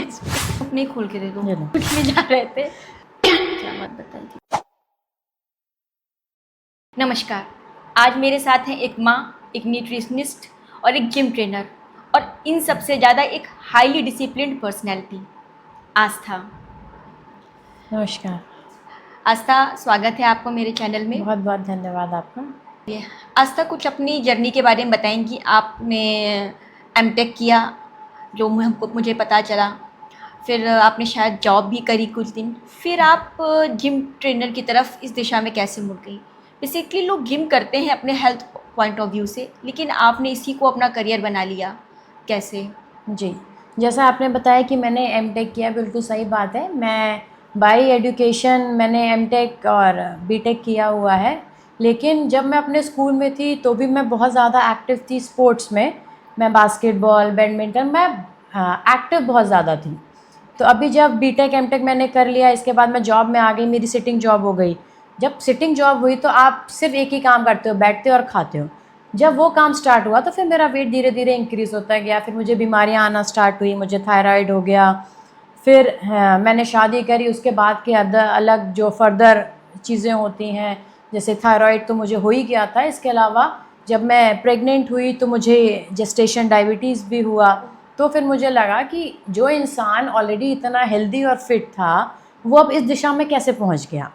नहीं खोल के दे दो, ये लो। कुछ नहीं जा रहे थे। क्या बात बताई थी। नमस्कार, आज मेरे साथ हैं एक माँ, एक न्यूट्रिशनिस्ट और एक जिम ट्रेनर, और इन सबसे ज़्यादा एक हाईली डिसिप्लिन्ड पर्सनैलिटी, आस्था। नमस्कार। आस्था, स्वागत है आपको मेरे चैनल में। बहुत बहुत धन्यवाद आपका। आस्था, कुछ अपनी जर्नी के बारे में बताएंगी। आपने एमटेक किया, जो मुझे पता चला, फिर आपने शायद जॉब भी करी कुछ दिन, फिर आप जिम ट्रेनर की तरफ इस दिशा में कैसे मुड़ गई। बेसिकली लोग जिम करते हैं अपने हेल्थ पॉइंट ऑफ व्यू से, लेकिन आपने इसी को अपना करियर बना लिया, कैसे? जी, जैसा आपने बताया कि मैंने एमटेक किया, बिल्कुल सही बात है। मैं बाय एजुकेशन मैंने एमटेक और बीटेक किया हुआ है, लेकिन जब मैं अपने स्कूल में थी तो भी मैं बहुत ज़्यादा एक्टिव थी स्पोर्ट्स में। मैं बास्केटबॉल, बैडमिंटन, मैं एक्टिव बहुत ज़्यादा थी। तो अभी जब बीटेक एमटेक मैंने कर लिया, इसके बाद मैं जॉब में आ गई, मेरी सिटिंग जॉब हो गई। जब सिटिंग जॉब हुई तो आप सिर्फ एक ही काम करते हो, बैठते हो और खाते हो। जब वो काम स्टार्ट हुआ तो फिर मेरा वेट धीरे धीरे इंक्रीज़ होता गया, फिर मुझे बीमारियां आना स्टार्ट हुई, मुझे थायराइड हो गया। फिर मैंने शादी करी, उसके बाद के अलग जो फर्दर चीज़ें होती हैं, जैसे थायराइड तो मुझे हो ही गया था। इसके अलावा जब मैं प्रेग्नेंट हुई तो मुझे जेस्टेशन डायबिटीज़ भी हुआ। तो फिर मुझे लगा कि जो इंसान ऑलरेडी इतना हेल्दी और फिट था, वो अब इस दिशा में कैसे पहुंच गया।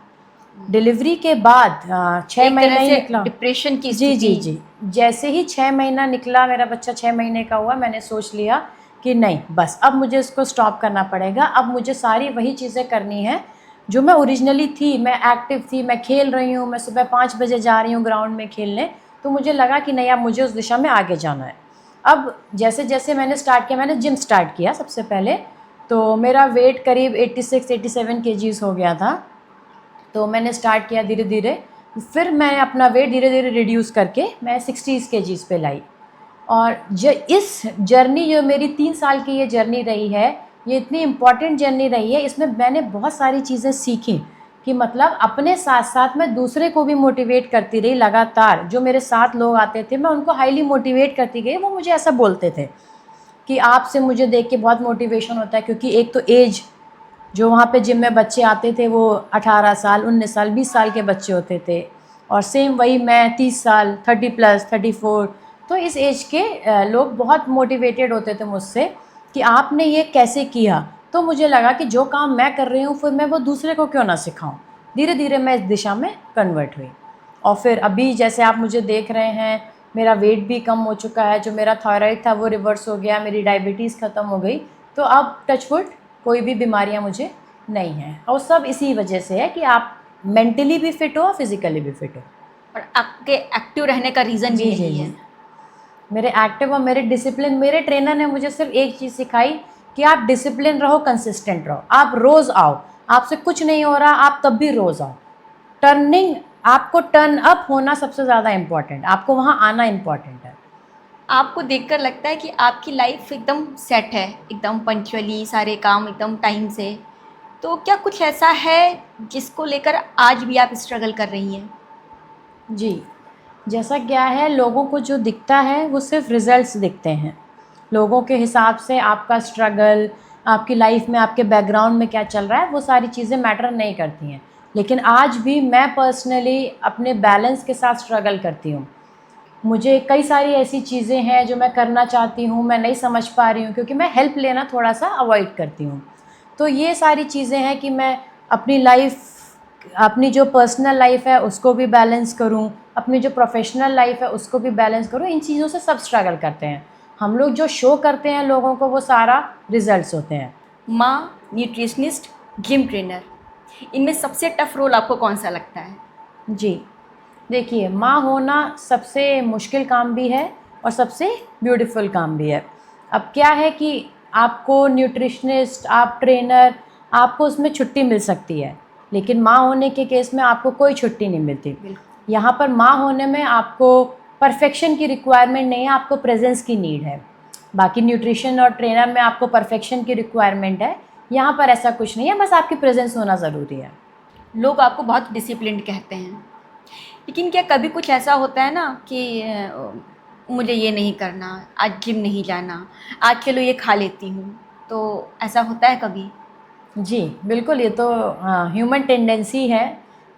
डिलीवरी के बाद 6 एक महीना तरह ही से निकला। डिप्रेशन की जी जी स्थिति। जी, जैसे ही 6 महीना निकला, मेरा बच्चा 6 महीने का हुआ, मैंने सोच लिया कि नहीं, बस अब मुझे इसको स्टॉप करना पड़ेगा। अब मुझे सारी वही चीज़ें करनी है जो मैं ओरिजिनली थी। मैं एक्टिव थी, मैं खेल रही हूँ, मैं सुबह 5 बजे जा रही हूँ ग्राउंड में खेलने। तो मुझे लगा कि नहीं, अब मुझे उस दिशा में आगे जाना है। अब जैसे जैसे मैंने स्टार्ट किया, मैंने जिम स्टार्ट किया सबसे पहले। तो मेरा वेट करीब 86-87 केजीज़ हो गया था। तो मैंने स्टार्ट किया धीरे धीरे, फिर मैं अपना वेट धीरे धीरे रिड्यूस करके मैं 60 केजीज़ पे लाई। और इस जर्नी, जो मेरी 3 साल की ये जर्नी रही है, ये इतनी इम्पॉर्टेंट जर्नी रही है। इसमें मैंने बहुत सारी चीज़ें सीखी कि मतलब अपने साथ साथ मैं दूसरे को भी मोटिवेट करती रही लगातार। जो मेरे साथ लोग आते थे, मैं उनको हाईली मोटिवेट करती गई। वो मुझे ऐसा बोलते थे कि आपसे मुझे देख के बहुत मोटिवेशन होता है, क्योंकि एक तो एज, जो वहाँ पे जिम में बच्चे आते थे वो 18 साल, 19 साल, 20 साल के बच्चे होते थे। और सेम वही मैं 30 साल, 30+, 34। तो इस एज के लोग बहुत मोटिवेटेड होते थे मुझसे कि आपने ये कैसे किया। तो मुझे लगा कि जो काम मैं कर रही हूँ, फिर मैं वो दूसरे को क्यों ना सिखाऊं। धीरे धीरे मैं इस दिशा में कन्वर्ट हुई। और फिर अभी जैसे आप मुझे देख रहे हैं, मेरा वेट भी कम हो चुका है। जो मेरा थायराइड था वो रिवर्स हो गया, मेरी डायबिटीज़ ख़त्म हो गई। तो अब टचवुड कोई भी बीमारियां मुझे नहीं हैं। और सब इसी वजह से है कि आप मेंटली भी फिट हो और फिजिकली भी फिट हो। और आपके एक्टिव रहने का रीज़न भी जी जी यही जी, है। मेरे एक्टिव और मेरे डिसिप्लिन, मेरे ट्रेनर ने मुझे सिर्फ एक चीज़ सिखाई कि आप डिसिप्लिन रहो, कंसिस्टेंट रहो। आप रोज़ आओ, आपसे कुछ नहीं हो रहा, आप तब भी रोज़ आओ। टर्निंग, आपको टर्न अप होना सबसे ज़्यादा इम्पॉर्टेंट, आपको वहाँ आना इम्पॉर्टेंट है। आपको देखकर लगता है कि आपकी लाइफ एकदम सेट है, एकदम पंक्चुअली सारे काम एकदम टाइम से। तो क्या कुछ ऐसा है जिसको लेकर आज भी आप स्ट्रगल कर रही हैं? जी, जैसा क्या है, लोगों को जो दिखता है वो सिर्फ रिजल्ट्स दिखते हैं। लोगों के हिसाब से आपका स्ट्रगल, आपकी लाइफ में आपके बैकग्राउंड में क्या चल रहा है, वो सारी चीज़ें मैटर नहीं करती हैं। लेकिन आज भी मैं पर्सनली अपने बैलेंस के साथ स्ट्रगल करती हूँ। मुझे कई सारी ऐसी चीज़ें हैं जो मैं करना चाहती हूँ, मैं नहीं समझ पा रही हूँ, क्योंकि मैं हेल्प लेना थोड़ा-सा अवॉइड करती हूँ। तो ये सारी चीज़ें हैं कि मैं अपनी लाइफ़, अपनी जो पर्सनल लाइफ़ है उसको भी बैलेंस करूँ, अपनी जो प्रोफ़ेशनल लाइफ़ है उसको भी बैलेंस करूँ। इन चीज़ों से सब स्ट्रगल करते हैं। हम लोग जो शो करते हैं लोगों को, वो सारा रिज़ल्ट्स होते हैं। माँ, न्यूट्रिशनिस्ट, जिम ट्रेनर, इनमें सबसे टफ रोल आपको कौन सा लगता है? जी, देखिए, माँ होना सबसे मुश्किल काम भी है और सबसे ब्यूटीफुल काम भी है। अब क्या है कि आपको न्यूट्रिशनिस्ट, आप ट्रेनर, आपको उसमें छुट्टी मिल सकती है, लेकिन माँ होने के केस में आपको कोई छुट्टी नहीं मिलती। बिल्कुल। यहाँ पर माँ होने में आपको परफेक्शन की रिक्वायरमेंट नहीं है, आपको प्रेजेंस की नीड है। बाकी न्यूट्रिशन और ट्रेनर में आपको परफेक्शन की रिक्वायरमेंट है, यहाँ पर ऐसा कुछ नहीं है, बस आपकी प्रेजेंस होना ज़रूरी है। लोग आपको बहुत डिसिप्लिन्ड कहते हैं, लेकिन क्या कभी कुछ ऐसा होता है ना कि मुझे ये नहीं करना, आज जिम नहीं जाना, आज चलो ये खा लेती हूँ, तो ऐसा होता है कभी? जी, बिल्कुल, ये तो ह्यूमन टेंडेंसी है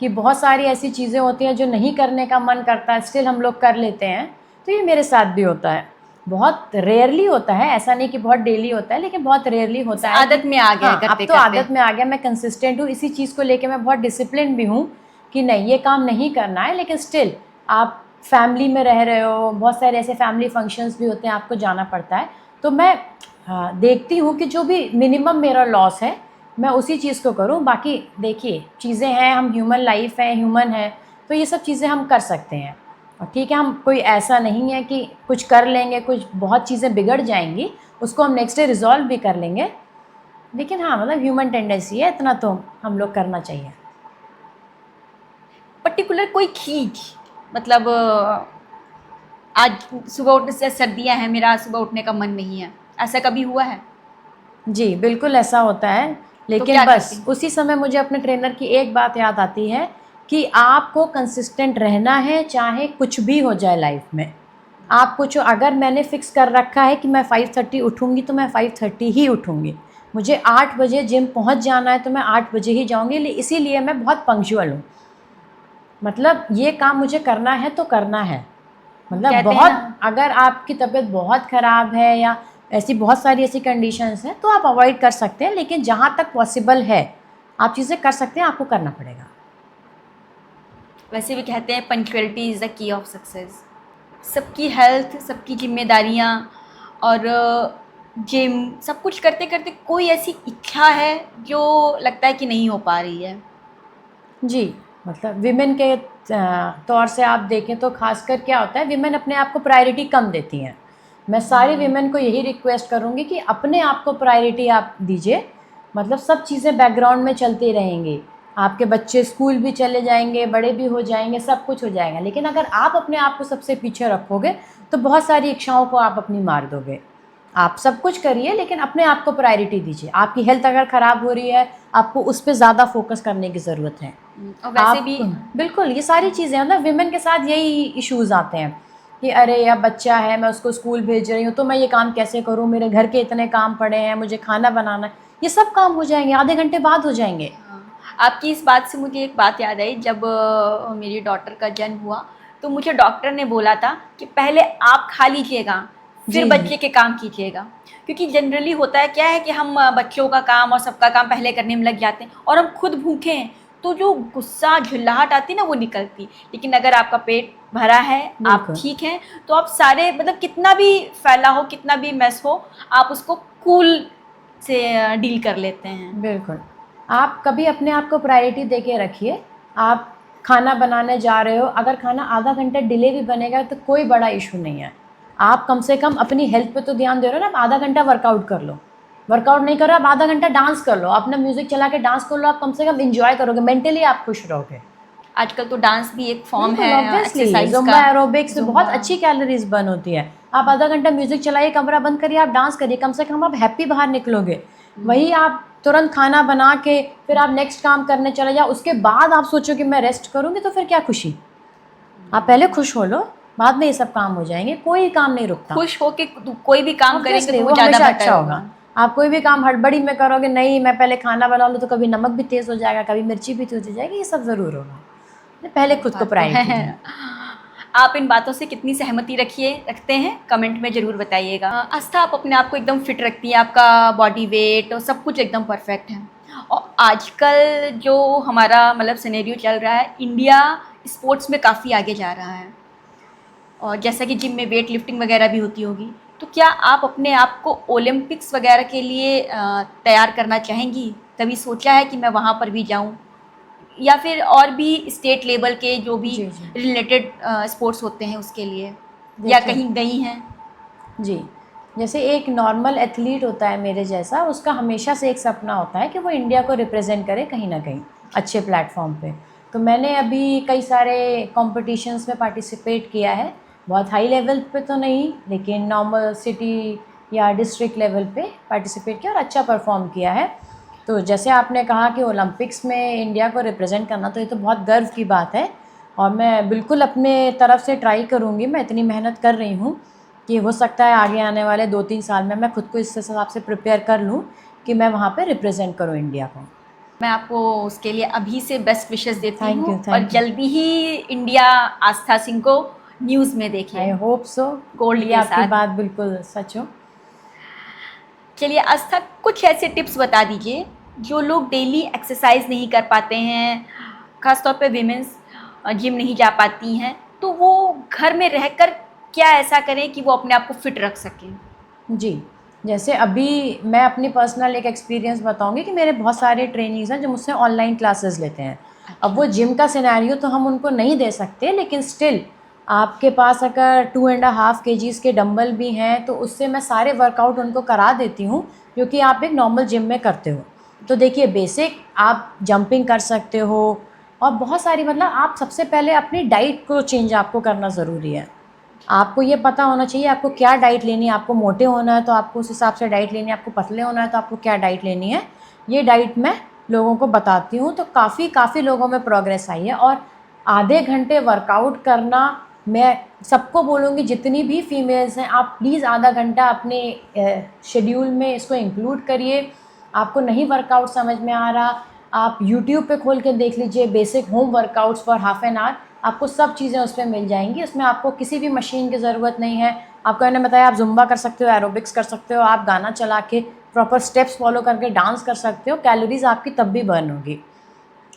कि बहुत सारी ऐसी चीज़ें होती हैं जो नहीं करने का मन करता है, स्टिल हम लोग कर लेते हैं। तो ये मेरे साथ भी होता है। बहुत रेयरली होता है, ऐसा नहीं कि बहुत डेली होता है, लेकिन बहुत रेयरली होता है आदत कि में आ गया है हाँ, अब करते तो करते। आदत में आ गया, मैं कंसिस्टेंट हूँ, इसी चीज़ को लेके मैं बहुत डिसिप्लिन भी हूँ कि नहीं, ये काम नहीं करना है, लेकिन स्टिल आप फैमिली में रह रहे हो, बहुत सारे ऐसे फैमिली फंक्शंस भी होते हैं, आपको जाना पड़ता है। तो मैं देखती हूँ कि जो भी मिनिमम मेरा लॉस है, मैं उसी चीज़ को करूँ। बाकी देखिए, चीज़ें हैं, हम ह्यूमन लाइफ है, ह्यूमन है, तो ये सब चीज़ें हम कर सकते हैं। और ठीक है, हम कोई ऐसा नहीं है कि कुछ कर लेंगे, कुछ बहुत चीज़ें बिगड़ जाएंगी, उसको हम नेक्स्ट डे रिजॉल्व भी कर लेंगे। लेकिन हाँ, मतलब ह्यूमन टेंडेंसी है, इतना तो हम लोग करना चाहिए। पर्टिकुलर कोई चीज, मतलब आज सुबह उठने से सर्दियां हैं, मेरा आज सुबह उठने का मन नहीं है, ऐसा कभी हुआ है? जी, बिल्कुल ऐसा होता है, तो लेकिन क्या करती बस हैं? उसी समय मुझे अपने ट्रेनर की एक बात याद आती है कि आपको कंसिस्टेंट रहना है, चाहे कुछ भी हो जाए लाइफ में। आप कुछ, अगर मैंने फ़िक्स कर रखा है कि मैं 5:30 उठूँगी, तो मैं 5:30 ही उठूँगी। मुझे 8 बजे जिम पहुँच जाना है, तो मैं 8 बजे ही जाऊँगी। इसीलिए मैं बहुत पंक्चुअल हूँ। मतलब ये काम मुझे करना है तो करना है। मतलब कहते हैं बहुत, ना, अगर आपकी तबीयत बहुत ख़राब है या ऐसी बहुत सारी ऐसी कंडीशंस हैं, तो आप अवॉइड कर सकते हैं, लेकिन जहाँ तक पॉसिबल है, आप चीज़ें कर सकते हैं, आपको करना पड़ेगा। वैसे भी कहते हैं punctuality is the key of success. सबकी हेल्थ, सबकी जिम्मेदारियाँ और जिम सब कुछ करते करते कोई ऐसी इच्छा है जो लगता है कि नहीं हो पा रही है? जी, मतलब विमेन के तौर से आप देखें तो ख़ासकर क्या होता है, विमेन अपने आप को प्रायोरिटी कम देती हैं। मैं सारी विमेन को यही रिक्वेस्ट करूँगी कि अपने आप को प्रायोरिटी आप दीजिए। मतलब सब चीज़ें बैकग्राउंड में चलती रहेंगी। आपके बच्चे स्कूल भी चले जाएँगे, बड़े भी हो जाएँगे, सब कुछ हो जाएगा। लेकिन अगर आप अपने आप को सबसे पीछे रखोगे, तो बहुत सारी इच्छाओं को आप अपनी मार दोगे। आप सब कुछ करिए, लेकिन अपने आप को प्रायोरिटी दीजिए। आपकी हेल्थ अगर ख़राब हो रही है, आपको उस पे ज़्यादा फ़ोकस करने की ज़रूरत है। और वैसे आप भी बिल्कुल, ये सारी चीज़ें मतलब विमेन के साथ यही इश्यूज़ आते हैं कि अरे अब बच्चा है, मैं उसको स्कूल भेज रही हूँ, तो मैं ये काम कैसे करूँ, मेरे घर के इतने काम पड़े हैं, मुझे खाना बनाना है। ये सब काम हो जाएंगे, आधे घंटे बाद हो जाएंगे। हाँ, आपकी इस बात से मुझे एक बात याद आई। जब मेरी डॉटर का जन्म हुआ, तो मुझे डॉक्टर ने बोला था कि पहले आप खा लीजिएगा, फिर जी जी, बच्चे के काम कीजिएगा। क्योंकि जनरली होता है क्या है कि हम बच्चों का काम और सबका काम पहले करने में लग जाते हैं, और हम खुद भूखे हैं, तो जो गुस्सा झुल्लाहट आती है ना, वो निकलती। लेकिन अगर आपका पेट भरा है, आप बिल्कुल ठीक हैं, तो आप सारे, मतलब कितना भी फैला हो, कितना भी मैस हो, आप उसको कूल से डील कर लेते हैं। बिल्कुल। आप कभी अपने आप को प्रायोरिटी दे के रखिए। आप खाना बनाने जा रहे हो, अगर खाना आधा घंटा डिले भी बनेगा तो कोई बड़ा इशू नहीं है। आप कम से कम अपनी हेल्थ पे तो ध्यान दे रहे हो ना, आप आधा घंटा वर्कआउट कर लो। वर्कआउट नहीं कर रहे, आप आधा घंटा डांस कर लो, अपना म्यूज़िक चला के डांस कर लो, आप कम से कम एन्जॉय करोगे, मेंटली आप खुश रहोगे। आजकल तो डांस भी एक फॉर्म बिल्कुल, है ऑब्वियसली एक्सरसाइज ज़ुम्बा का। एरोबिक्स से बहुत ज़ुम्बा। अच्छी कैलोरीज़ बर्न होती है। आप आधा घंटा म्यूज़िक चलाइए, कमरा बंद करिए, आप डांस करिए, कम से कम आप हैप्पी बाहर निकलोगे। वही आप तुरंत खाना बना के फिर आप नेक्स्ट काम करने चले जाओ, उसके बाद आप सोचो कि मैं रेस्ट करूँगी, तो फिर क्या खुशी? आप पहले खुश हो लो, बाद में ये सब काम हो जाएँगे, कोई काम नहीं रुकता। खुश होके कोई भी काम करेंगे ऑब्वियसली तो वो वो ज़्यादा हमेशा बेटर अच्छा होगा। होगा। आप कोई भी काम हड़बड़ी में करोगे, नहीं मैं पहले खाना बना लूँ, तो कभी नमक भी तेज़ हो जाएगा, कभी मिर्ची भी तेज़ हो जाएगी, ये सब ज़रूर होगा। पहले खुद को बात तो प्रायोरिटी है। दें। आप इन बातों से कितनी सहमति रखते हैं, कमेंट में ज़रूर बताइएगा। आस्था, आप अपने आप को एकदम फिट रखती हैं, आपका बॉडी वेट और सब कुछ एकदम परफेक्ट है। और आजकल जो हमारा मतलब सिनेरियो चल रहा है, इंडिया स्पोर्ट्स में काफ़ी आगे जा रहा है, और जैसा कि जिम में वेट लिफ्टिंग वगैरह भी होती होगी, तो क्या आप अपने आप को ओलंपिक्स वगैरह के लिए तैयार करना चाहेंगी? कभी सोचा है कि मैं वहाँ पर भी जाऊँ, या फिर और भी स्टेट लेवल के जो भी जी, जी। रिलेटेड स्पोर्ट्स होते हैं उसके लिए, या देखिए, कहीं गई हैं? जी, जैसे एक नॉर्मल एथलीट होता है मेरे जैसा, उसका हमेशा से एक सपना होता है कि वो इंडिया को रिप्रेज़ेंट करे कहीं न कहीं, अच्छे प्लेटफ़ॉर्म पे। तो मैंने अभी कई सारे कॉम्पिटिशन्स में पार्टिसिपेट किया है, बहुत हाई लेवल पे तो नहीं, लेकिन नॉर्मल सिटी या डिस्ट्रिक्ट लेवल पे पार्टिसिपेट किया और अच्छा परफ़ॉर्म किया है। तो जैसे आपने कहा कि ओलंपिक्स में इंडिया को रिप्रेज़ेंट करना, तो ये तो बहुत गर्व की बात है और मैं बिल्कुल अपने तरफ से ट्राई करूँगी, मैं इतनी मेहनत कर रही हूँ। कि हो सकता है आगे आने वाले 2-3 साल में मैं खुद को इस हिसाब से प्रिपेयर कर लूँ कि मैं वहाँ पे रिप्रेजेंट करूँ इंडिया को। मैं आपको उसके लिए अभी से बेस्ट विशेस देती थैंक हूँ यू, और थैंक यू। जल्दी ही इंडिया आस्था सिंह को न्यूज़ में देखे आई होप सो, गोल्ड ये के आपकी साथ। बात बिल्कुल सच हो। चलिए आस्था, कुछ ऐसे टिप्स बता दीजिए जो लोग डेली एक्सरसाइज नहीं कर पाते हैं, खासतौर पे विमेंस जिम नहीं जा पाती हैं, तो वो घर में रहकर क्या ऐसा करें कि वो अपने आप को फिट रख सकें। जी, जैसे अभी मैं अपनी पर्सनल एक एक्सपीरियंस बताऊँगी कि मेरे बहुत सारे ट्रेनीज़ हैं जो मुझसे ऑनलाइन क्लासेस लेते हैं। अब वो जिम का सिनेरियो तो हम उनको नहीं दे सकते, लेकिन स्टिल आपके पास अगर 2.5 केजीज़ के डंबल भी हैं तो उससे मैं सारे वर्कआउट उनको करा देती हूँ, जो कि आप एक नॉर्मल जिम में करते हो। तो देखिए बेसिक आप जंपिंग कर सकते हो और बहुत सारी, मतलब आप सबसे पहले अपनी डाइट को चेंज आपको करना ज़रूरी है। आपको ये पता होना चाहिए आपको क्या डाइट लेनी है। आपको मोटे होना है तो आपको उस हिसाब से डाइट लेनी है, आपको पतले होना है तो आपको क्या डाइट लेनी है। ये डाइट मैं लोगों को बताती हूँ, तो काफ़ी लोगों में प्रोग्रेस आई है। और आधे घंटे वर्कआउट करना, मैं सबको बोलूँगी जितनी भी फीमेल्स हैं, आप प्लीज़ आधा घंटा अपने शेड्यूल में इसको इंक्लूड करिए। आपको नहीं वर्कआउट समझ में आ रहा, आप यूट्यूब पे खोल के देख लीजिए basic home workouts for half an hour, आपको सब चीज़ें उस पर मिल जाएंगी। उसमें आपको किसी भी मशीन की ज़रूरत नहीं है। आपको मैंने बताया, आप जुम्बा कर सकते हो, एरोबिक्स कर सकते हो, आप गाना चला के प्रॉपर स्टेप्स फॉलो करके डांस कर सकते हो। कैलोरीज आपकी तब भी बर्न होगी।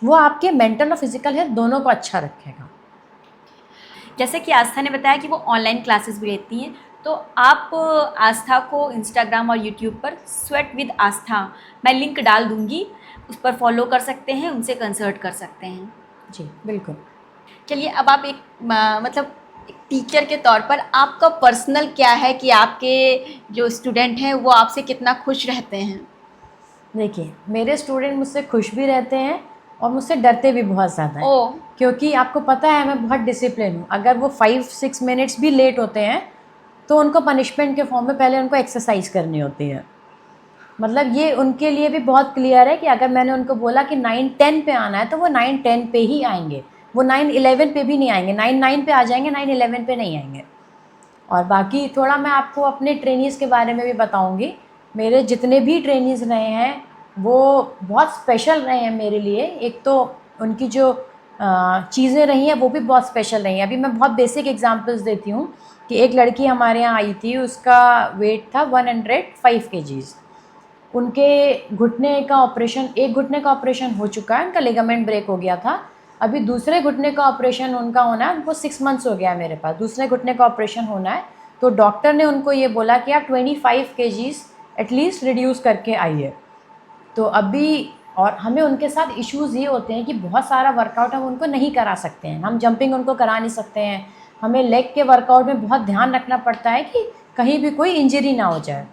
वो आपके मेंटल और फिजिकल हेल्थ दोनों को अच्छा रखेगा। जैसे कि आस्था ने बताया कि वो ऑनलाइन क्लासेस भी लेती हैं, तो आप आस्था को इंस्टाग्राम और यूट्यूब पर स्वेट विद आस्था, मैं लिंक डाल दूँगी, उस पर फॉलो कर सकते हैं, उनसे कंसल्ट कर सकते हैं। जी बिल्कुल। चलिए अब आप एक मतलब एक टीचर के तौर पर आपका पर्सनल क्या है कि आपके जो स्टूडेंट हैं वो आपसे कितना खुश रहते हैं। देखिए मेरे स्टूडेंट मुझसे खुश भी रहते हैं और मुझसे डरते भी बहुत ज़्यादा हैं, ओ, क्योंकि आपको पता है मैं बहुत डिसिप्लिन हूँ। अगर वो 5-6 मिनट्स भी लेट होते हैं तो उनको पनिशमेंट के फॉर्म में पहले उनको एक्सरसाइज करनी होती है। मतलब ये उनके लिए भी बहुत क्लियर है कि अगर मैंने उनको बोला कि 9-10 पे आना है तो वो 9-10 पे ही आएंगे। वो 9-11 पे भी नहीं आएंगे, 9-9 पे आ जाएंगे, 9-11 पे नहीं आएंगे। और बाकी थोड़ा मैं आपको अपने ट्रेनीज़ के बारे में भी बताऊंगी। मेरे जितने भी ट्रेनीज़ रहे हैं वो बहुत स्पेशल रहे हैं मेरे लिए। एक तो उनकी जो चीज़ें रही हैं वो भी बहुत स्पेशल रही हैं। अभी मैं बहुत बेसिक एग्जांपल्स देती हूँ कि एक लड़की हमारे यहाँ आई थी, उसका वेट था 105 केजीज़। उनके घुटने का ऑपरेशन, एक घुटने का ऑपरेशन हो चुका है, उनका लिगामेंट ब्रेक हो गया था। अभी दूसरे घुटने का ऑपरेशन उनका होना है, उनको 6 मंथ्स हो गया है मेरे पास, दूसरे घुटने का ऑपरेशन होना है। तो डॉक्टर ने उनको ये बोला कि आप 25 केजीज़ एटलीस्ट रिड्यूस करके आइए। तो अभी, और हमें उनके साथ इश्यूज़ ये होते हैं कि बहुत सारा वर्कआउट हम उनको नहीं करा सकते हैं, हम जंपिंग उनको करा नहीं सकते हैं। हमें लेग के वर्कआउट में बहुत ध्यान रखना पड़ता है कि कहीं भी कोई इंजरी ना हो जाए।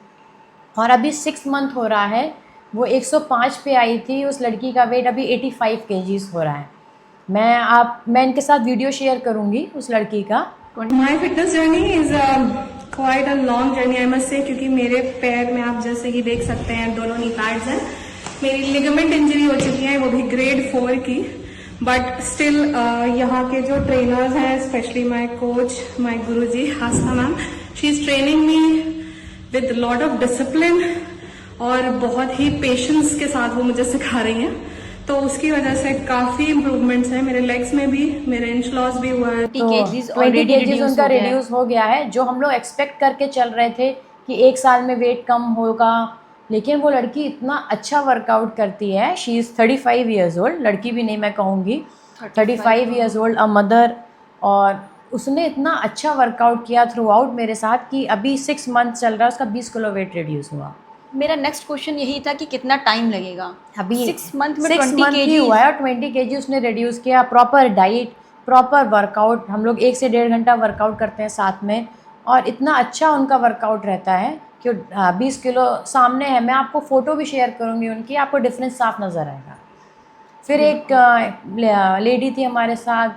और अभी 6 मंथ हो रहा है, वो 105 पे आई थी, उस लड़की का वेट अभी 85 केजीज़ हो रहा है। मैं इनके साथ वीडियो शेयर करूँगी उस लड़की का। My fitness journey is quite a long journey I must say, क्योंकि मेरे पैर में आप जैसे कि देख सकते हैं दोनों नी पैड्स हैं। मेरी लिगामेंट इंजरी हो चुकी है, वो भी ग्रेड 4 की। बट स्टिल यहाँ के जो ट्रेनर्स हैं, specially my coach, my Guruji Aastha ma'am, she is training me with lot of discipline और बहुत ही पेशेंस के साथ वो मुझे सिखा रही हैं। तो उसकी वजह से काफी इम्प्रूवमेंट्स हैं मेरे लेग्स में भी, मेरे इंच लॉस भी हुआ है। 20 केजीज 20 ऑलरेडी केजीज उनका रिड्यूस हो गया है। जो हम लोग एक्सपेक्ट करके चल रहे थे कि 1 साल में वेट कम होगा, लेकिन वो लड़की इतना अच्छा वर्कआउट करती है। शी इज़ 35 ईयर्स ओल्ड, लड़की भी नहीं मैं कहूँगी, 35 ईयर्स ओल्ड, अ मदर। और उसने इतना अच्छा वर्कआउट किया थ्रू आउट मेरे साथ कि अभी 6 मंथ चल रहा है, उसका 20 किलो वेट रिड्यूस हुआ। मेरा नेक्स्ट क्वेश्चन यही था कि कितना टाइम लगेगा। अभी 6 मंथ में 6 20 मंथ ही हुआ केजी। है और 20 केजी उसने रिड्यूस किया। प्रॉपर डाइट, प्रॉपर वर्कआउट, हम लोग 1 से 1.5 घंटा वर्कआउट करते हैं साथ में, और इतना अच्छा उनका वर्कआउट रहता है कि 20 किलो सामने है। मैं आपको फ़ोटो भी शेयर करूँगी उनकी, आपको डिफरेंस साफ नज़र आएगा। फिर एक लेडी थी हमारे साथ,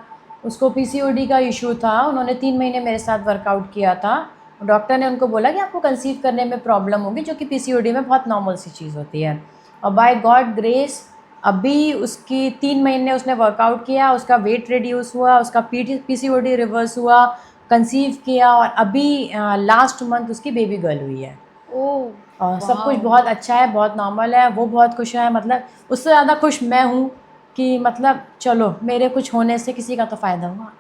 उसको पीसीओडी का इशू था, उन्होंने 3 महीने मेरे साथ वर्कआउट किया था। डॉक्टर ने उनको बोला कि आपको कंसीव करने में प्रॉब्लम होगी, जो कि पीसीओडी में बहुत नॉर्मल सी चीज़ होती है। और बाय गॉड ग्रेस अभी उसकी 3 महीने उसने वर्कआउट किया, उसका वेट रिड्यूस हुआ, उसका पीसीओडी रिवर्स हुआ, कंसीव किया और अभी लास्ट मंथ उसकी बेबी गर्ल हुई है। ओह और सब कुछ वाह। बहुत अच्छा है, बहुत नॉर्मल है, वो बहुत खुश है। मतलब उससे ज़्यादा खुश मैं हूँ कि मतलब चलो मेरे कुछ होने से किसी का तो फ़ायदा हुआ।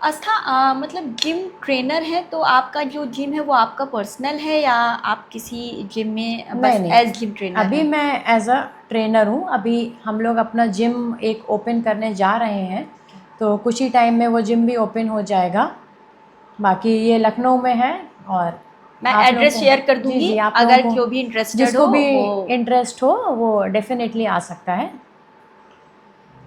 आस्था, मतलब जिम ट्रेनर है तो आपका जो जिम है वो आपका पर्सनल है या आप किसी जिम में बस नहीं एज जिम ट्रेनर अभी हैं? मैं एज अ ट्रेनर हूँ। अभी हम लोग अपना जिम एक ओपन करने जा रहे हैं, तो कुछ ही टाइम में वो जिम भी ओपन हो जाएगा। बाकी ये लखनऊ में है। और मैं आप लोगों एड्रेस शेयर कर को जी दूंगी, जी आप लोगों अगर को जो भी इंटरेस्टेड जिसको हो भी वो। इंटरेस्ट हो वो डेफिनेटली आ सकता है।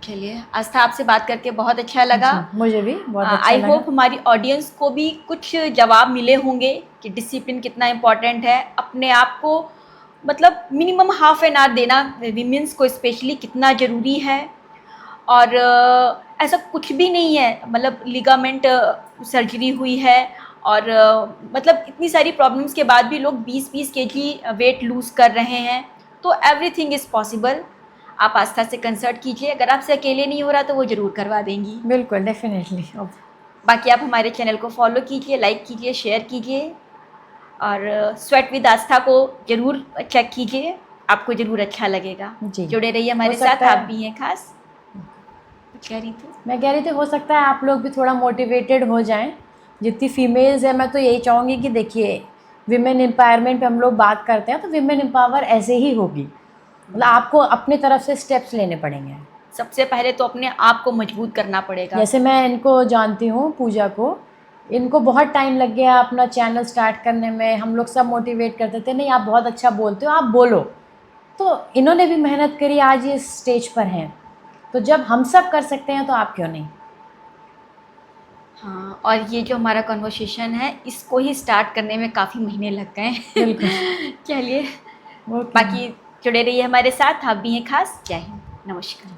चलिए आस्था, आपसे बात करके बहुत अच्छा लगा। जी मुझे भी बहुत अच्छा आई लगा। होप हमारी ऑडियंस को भी कुछ जवाब मिले होंगे कि डिसिप्लिन कितना इम्पोर्टेंट है, अपने आप को मतलब मिनिमम हाफ एन आवर देना विमेंस को स्पेशली कितना ज़रूरी है। और ऐसा कुछ भी नहीं है, मतलब लिगामेंट सर्जरी हुई है और मतलब इतनी सारी प्रॉब्लम्स के बाद भी लोग 20-20 केजी वेट लूज़ कर रहे हैं। तो एवरीथिंग इज़ पॉसिबल। आप आस्था से कंसल्ट कीजिए, अगर आपसे अकेले नहीं हो रहा तो वो ज़रूर करवा देंगी। बिल्कुल डेफिनेटली। बाकी आप हमारे चैनल को फॉलो कीजिए, लाइक कीजिए, शेयर कीजिए और स्वेट विद आस्था को ज़रूर चेक कीजिए, आपको ज़रूर अच्छा लगेगा। जी जुड़े रहिए हो हमारे साथ, सकता आप है। भी हैं खास। कुछ कह रही थी? मैं कह रही थी हो सकता है आप लोग भी थोड़ा मोटिवेटेड हो जाएं। जितनी फीमेल्स हैं मैं तो यही चाहूँगी कि देखिए विमेन एम्पावरमेंट पे हम लोग बात करते हैं तो विमेन एम्पावर ऐसे ही होगी। मतलब आपको अपनी तरफ से स्टेप्स लेने पड़ेंगे। सबसे पहले तो अपने आप को मजबूत करना पड़ेगा। जैसे मैं इनको जानती हूँ, पूजा को, इनको बहुत टाइम लग गया अपना चैनल स्टार्ट करने में। हम लोग सब मोटिवेट करते थे, नहीं आप बहुत अच्छा बोलते हो, आप बोलो। तो इन्होंने भी मेहनत करी, आज ये इस स्टेज पर हैं। तो जब हम सब कर सकते हैं तो आप क्यों नहीं। हाँ, और ये जो हमारा कन्वर्सेशन है इसको ही स्टार्ट करने में काफ़ी महीने लग गए। बिल्कुल। चलिए, ओके। बाकी जुड़े रहिए हमारे साथ, आप भी हैं खास। जय हिंद, नमस्कार।